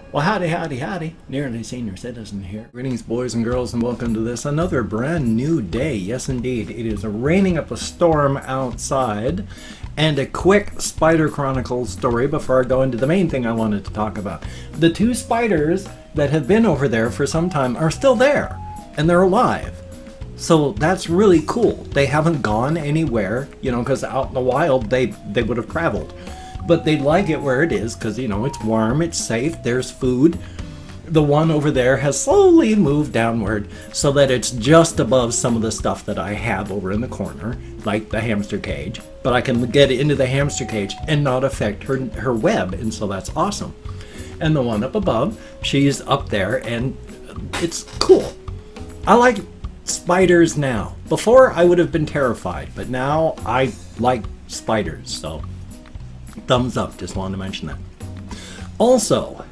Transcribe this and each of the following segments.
Well, howdy, howdy, howdy. Nearly Senior Citizen here. Greetings, boys and girls, and welcome to this another brand new day. Yes, indeed. It is raining up a storm outside, and a quick Spider Chronicles story before I go into the main thing I wanted to talk about. The two spiders that have been over there for some time are still there, and they're alive. So that's really cool. They haven't gone anywhere, because out in the wild they would have traveled. But they like it where it is because, it's warm, it's safe, there's food. The one over there has slowly moved downward so that it's just above some of the stuff that I have over in the corner, like the hamster cage. But I can get into the hamster cage and not affect her web, and so that's awesome. And the one up above, she's up there, and it's cool. I like spiders now. Before, I would have been terrified, but now I like spiders, so thumbs up, just wanted to mention that. Also,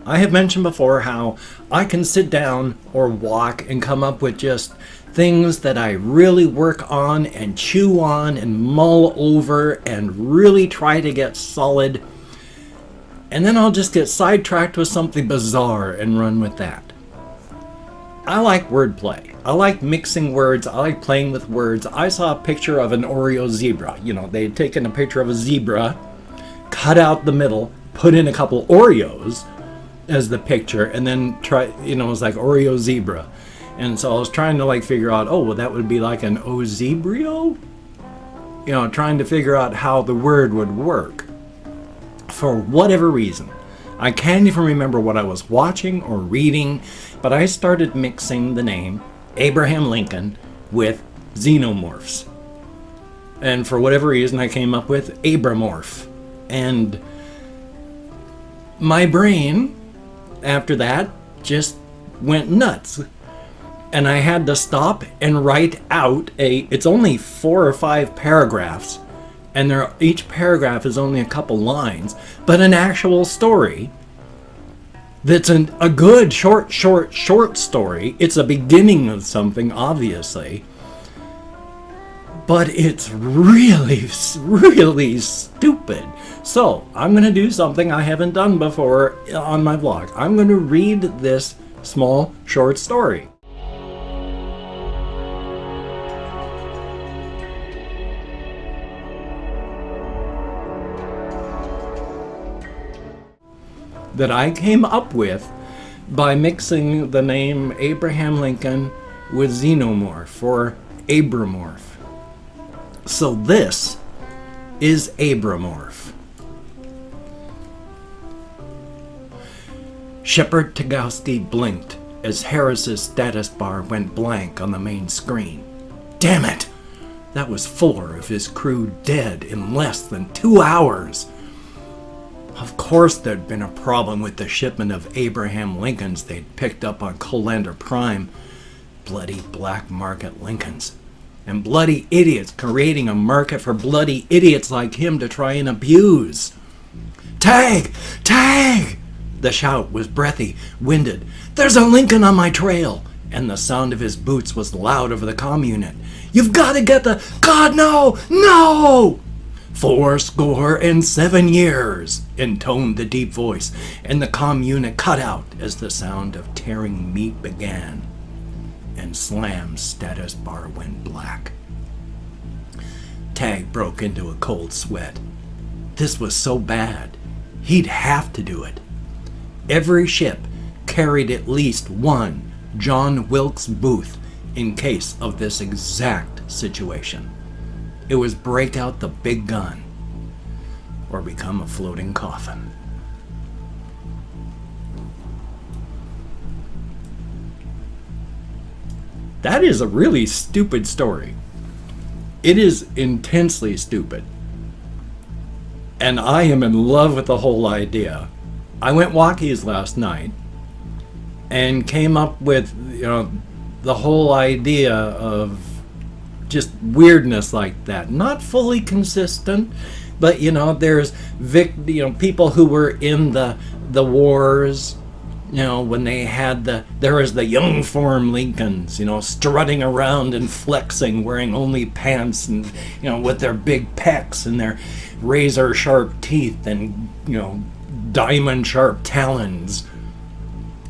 I have mentioned before how I can sit down or walk and come up with just things that I really work on and chew on and mull over and really try to get solid. And then I'll just get sidetracked with something bizarre and run with that. I like wordplay. I like mixing words. I like playing with words. I saw a picture of an Oreo zebra. They had taken a picture of a zebra, cut out the middle, put in a couple Oreos as the picture, and then it was like Oreo zebra. And so I was trying to figure out, well, that would be like an O-zebrio? Trying to figure out how the word would work. For whatever reason. I can't even remember what I was watching or reading, but I started mixing the name Abraham Lincoln with xenomorphs. And for whatever reason, I came up with Abramorph. And my brain, after that, just went nuts. And I had to stop and write out it's only 4 or 5 paragraphs. And each paragraph is only a couple lines, but an actual story that's a good short story. It's a beginning of something, obviously. But it's really, really stupid. So, I'm going to do something I haven't done before on my vlog. I'm going to read this small, short story. That I came up with by mixing the name Abraham Lincoln with xenomorph, or Abramorph. So this is Abramorph. Shephard Tagowski blinked as Harris's status bar went blank on the main screen. Damn it! That was 4 of his crew dead in less than 2 hours. Of course there'd been a problem with the shipment of Abraham Lincolns they'd picked up on Colander Prime. Bloody black market Lincolns. And bloody idiots creating a market for bloody idiots like him to try and abuse. Tag! Tag! The shout was breathy, winded. There's a Lincoln on my trail! And the sound of his boots was loud over the comm unit. You've got to get the... God, no! No! 77 years, intoned the deep voice, and the comm unit cut out as the sound of tearing meat began. And Slam's status bar went black. Tag broke into a cold sweat. This was so bad, he'd have to do it. Every ship carried at least one John Wilkes Booth in case of this exact situation. It was break out the big gun or become a floating coffin. That is a really stupid story. It is intensely stupid. And I am in love with the whole idea. I went walkies last night and came up with, the whole idea of just weirdness like that. Not fully consistent, but there's people who were in the wars, when they had there was the young form Lincolns, strutting around and flexing, wearing only pants and, with their big pecs and their razor sharp teeth and, diamond sharp talons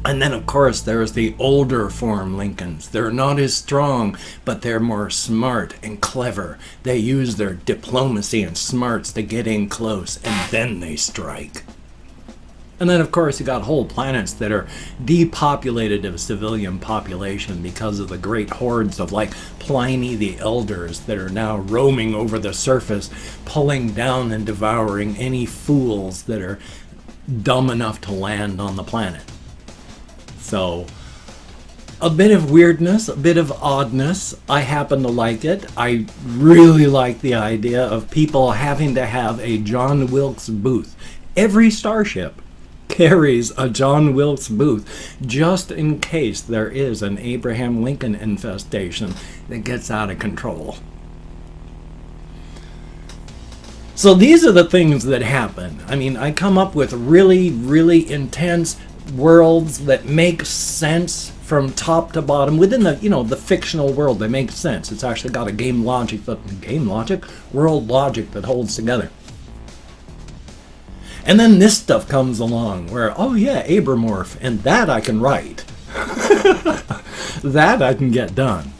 And then, of course, there's the older form Lincolns. They're not as strong, but they're more smart and clever. They use their diplomacy and smarts to get in close, and then they strike. And then, of course, you got whole planets that are depopulated of civilian population because of the great hordes of, like, Pliny the Elders that are now roaming over the surface, pulling down and devouring any fools that are dumb enough to land on the planet. So, a bit of weirdness, a bit of oddness. I happen to like it. I really like the idea of people having to have a John Wilkes booth. Every starship carries a John Wilkes booth just in case there is an Abraham Lincoln infestation that gets out of control. So these are the things that happen. I mean, I come up with really, really intense worlds that make sense from top to bottom within the, the fictional world. They make sense. It's actually got a world logic that holds together. And then this stuff comes along where, oh yeah, Abramorph, and that I can write. That I can get done.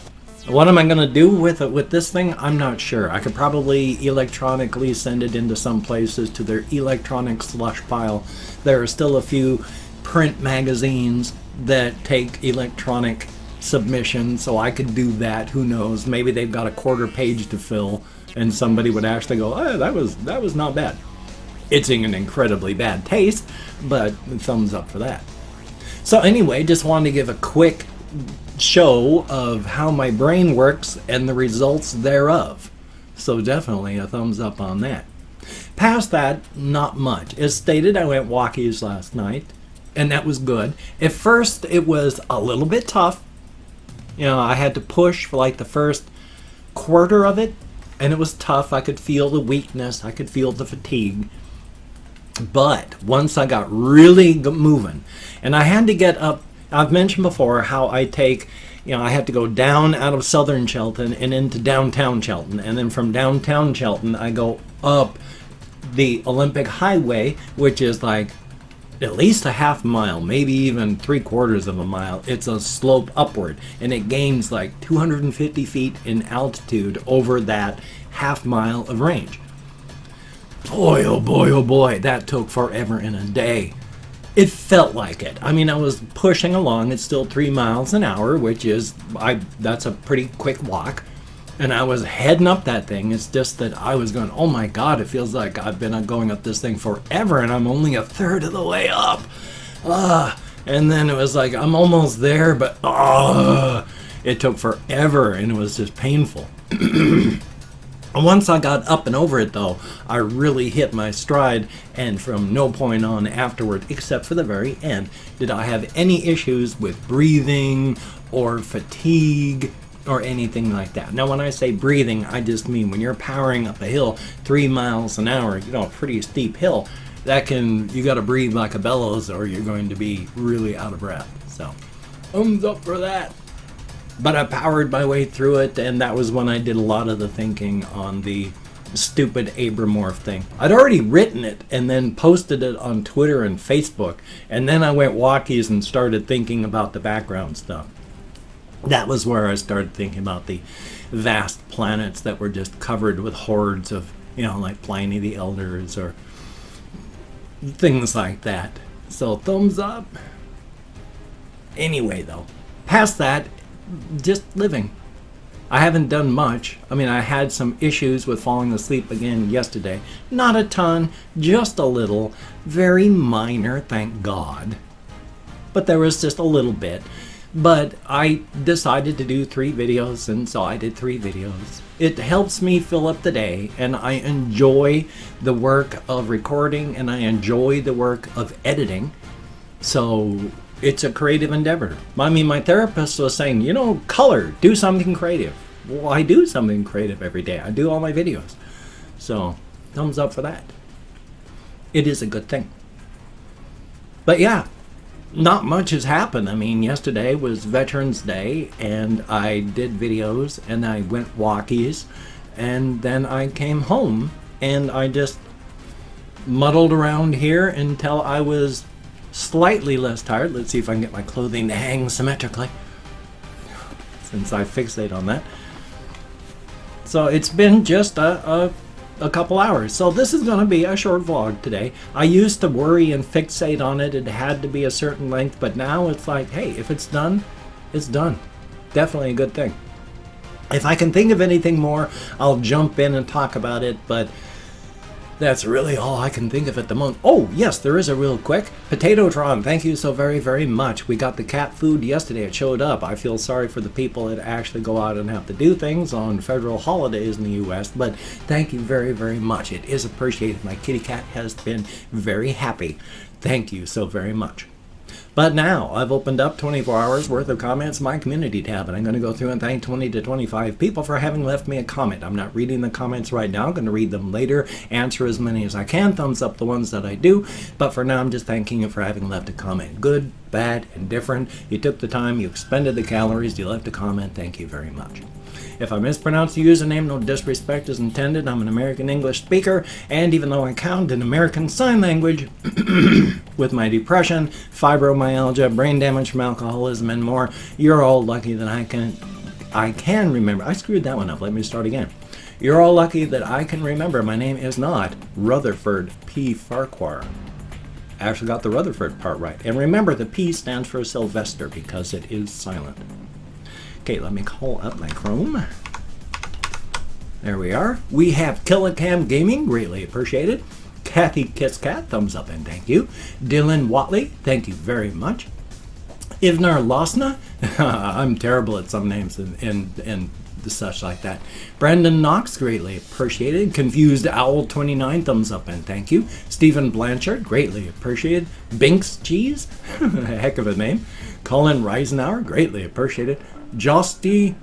What am I going to do with this thing? I'm not sure. I could probably electronically send it into some places to their electronic slush pile. There are still a few print magazines that take electronic submissions, so I could do that. Who knows? Maybe they've got a quarter page to fill, and somebody would actually go, "Oh, that was not bad." It's in an incredibly bad taste, but thumbs up for that. So anyway, just wanted to give a quick show of how my brain works and the results thereof. So definitely a thumbs up on that. Past that, not much. As stated, I went walkies last night, and that was good. At first, it was a little bit tough. I had to push for like the first quarter of it, and it was tough. I could feel the weakness. I could feel the fatigue. But once I got really moving, and I had to get up, I've mentioned before how I take, I had to go down out of southern Shelton and into downtown Shelton. And then from downtown Shelton, I go up the Olympic Highway, which is like at least a half mile, maybe even 3/4 of a mile. It's a slope upward, and it gains like 250 feet in altitude over that half mile of range. Boy, oh boy, oh boy, that took forever and a day. It felt like it. I mean, I was pushing along. It's still 3 miles an hour, which is, that's a pretty quick walk. And I was heading up that thing. It's just that I was going, oh my God, it feels like I've been going up this thing forever, and I'm only a third of the way up. And then it was like, I'm almost there, but it took forever, and it was just painful. Once I got up and over it, though, I really hit my stride, and from no point on afterward, except for the very end, did I have any issues with breathing or fatigue or anything like that. Now, when I say breathing, I just mean when you're powering up a hill 3 miles an hour, a pretty steep hill, you got to breathe like a bellows or you're going to be really out of breath. So, thumbs up for that. But I powered my way through it, and that was when I did a lot of the thinking on the stupid Abramorph thing. I'd already written it and then posted it on Twitter and Facebook, and then I went walkies and started thinking about the background stuff. That was where I started thinking about the vast planets that were just covered with hordes of, like Pliny the Elders or things like that. So, thumbs up. Anyway, though, past that, just living. I haven't done much. I mean, I had some issues with falling asleep again yesterday. Not a ton, just a little. Very minor, thank God. But there was just a little bit. But I decided to do 3 videos, and so I did 3 videos. It helps me fill up the day, and I enjoy the work of recording, and I enjoy the work of editing. So it's a creative endeavor. I mean, my therapist was saying, color, do something creative. Well, I do something creative every day. I do all my videos. So, thumbs up for that. It is a good thing. But yeah, not much has happened. I mean, yesterday was Veterans Day, and I did videos, and I went walkies, and then I came home, and I just muddled around here until I was slightly less tired. Let's see if I can get my clothing to hang symmetrically, since I fixate on that. So it's been just a couple hours. So this is going to be a short vlog today. I used to worry and fixate on it. It had to be a certain length, but now it's like, hey, if it's done, it's done. Definitely a good thing. If I can think of anything more, I'll jump in and talk about it, but that's really all I can think of at the moment. Oh, yes, there is a real quick. Potatotron, thank you so very, very much. We got the cat food yesterday. It showed up. I feel sorry for the people that actually go out and have to do things on federal holidays in the U.S., but thank you very, very much. It is appreciated. My kitty cat has been very happy. Thank you so very much. But now, I've opened up 24 hours worth of comments in my community tab, and I'm going to go through and thank 20 to 25 people for having left me a comment. I'm not reading the comments right now. I'm going to read them later, answer as many as I can, thumbs up the ones that I do, but for now I'm just thanking you for having left a comment. Good, bad, and different. You took the time, you expended the calories, you left a comment. Thank you very much. If I mispronounce the username, no disrespect is intended. I'm an American English speaker, and even though I count in American Sign Language, with my depression, fibromyalgia, brain damage from alcoholism, and more, you're all lucky that I can remember. I screwed that one up. Let me start again. You're all lucky that I can remember. My name is not Rutherford P. Farquhar. I actually got the Rutherford part right. And remember, the P stands for Sylvester because it is silent. Okay, let me call up my Chrome. There we are. We have Killicam Gaming, greatly appreciated. Kathy Kisscat, thumbs up and thank you. Dylan Watley, thank you very much. Ivnar Losna, I'm terrible at some names and such like that. Brandon Knox, greatly appreciated. Confused Owl 29, thumbs up and thank you. Stephen Blanchard, greatly appreciated. Binks Cheese, heck of a name. Colin Reisenauer, greatly appreciated. Josdy,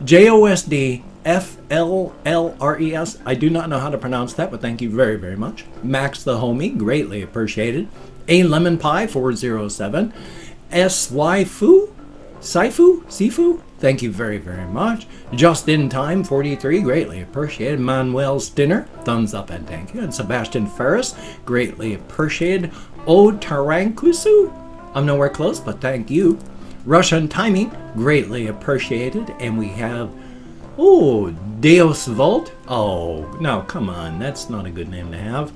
Josd FLLRES, I do not know how to pronounce that, but thank you very, very much. Max the Homie, greatly appreciated. A Lemon Pie 407. Sifu, thank you very, very much. Just in Time 43, greatly appreciated. Manuel Stinner, thumbs up and thank you. And Sebastian Ferris, greatly appreciated. O Tarankusu, I'm nowhere close, but thank you. Russian Timing, greatly appreciated. And we have, oh, Deus Volt. Oh, now come on, that's not a good name to have.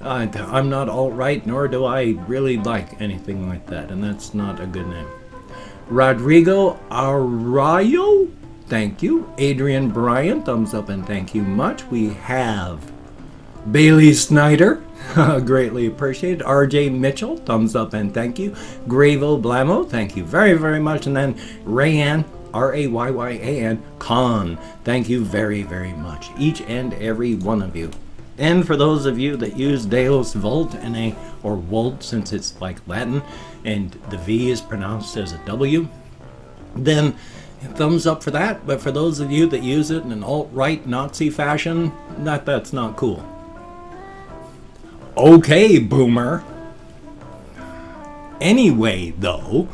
I'm not alt-right, nor do I really like anything like that, and that's not a good name. Rodrigo Arroyo, thank you. Adrian Bryant, thumbs up and thank you much. We have Bailey Snyder, greatly appreciated. RJ Mitchell, thumbs up and thank you. Gravo Blamo, thank you very, very much. And then Rayanne, Rayyan Khan, thank you very, very much. Each and every one of you. And for those of you that use Deus Volt or Volt, since it's like Latin and the V is pronounced as a W, then thumbs up for that. But for those of you that use it in an alt-right Nazi fashion, that's not cool. Okay, boomer. Anyway, though,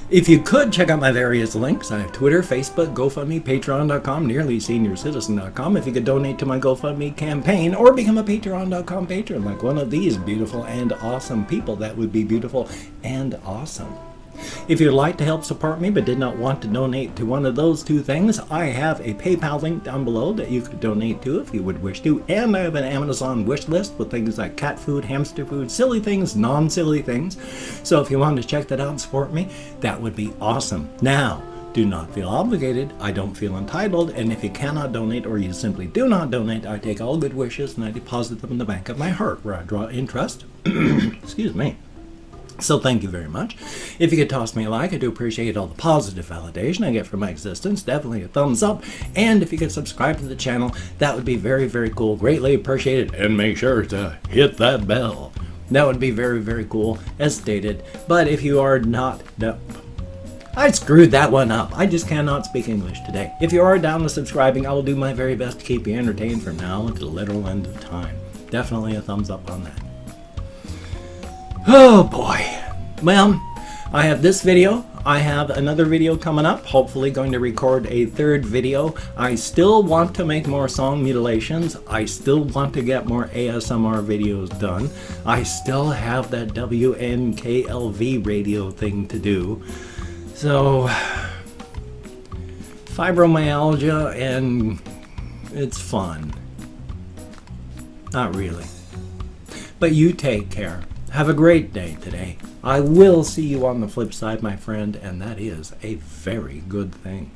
if you could check out my various links, I have Twitter, Facebook, GoFundMe, Patreon.com, NearlySeniorCitizen.com. If you could donate to my GoFundMe campaign or become a Patreon.com patron like one of these beautiful and awesome people, that would be beautiful and awesome. If you'd like to help support me but did not want to donate to one of those two things, I have a PayPal link down below that you could donate to if you would wish to, and I have an Amazon wish list with things like cat food, hamster food, silly things, non-silly things. So if you wanted to check that out and support me, that would be awesome. Now, do not feel obligated, I don't feel entitled, and if you cannot donate or you simply do not donate, I take all good wishes and I deposit them in the bank of my heart where I draw interest. Excuse me. So thank you very much. If you could toss me a like, I do appreciate all the positive validation I get from my existence. Definitely a thumbs up. And if you could subscribe to the channel, that would be very, very cool. Greatly appreciated. And make sure to hit that bell. That would be very, very cool, as stated. But if you are not... No, I screwed that one up. I just cannot speak English today. If you are down to subscribing, I will do my very best to keep you entertained from now until the literal end of time. Definitely a thumbs up on that. Oh boy. Well, I have this video. I have another video coming up, hopefully going to record a third video. I still want to make more song mutilations. I still want to get more ASMR videos done. I still have that WNKLV radio thing to do. So, fibromyalgia, and it's fun. Not really. But you take care. Have a great day today. I will see you on the flip side, my friend, and that is a very good thing.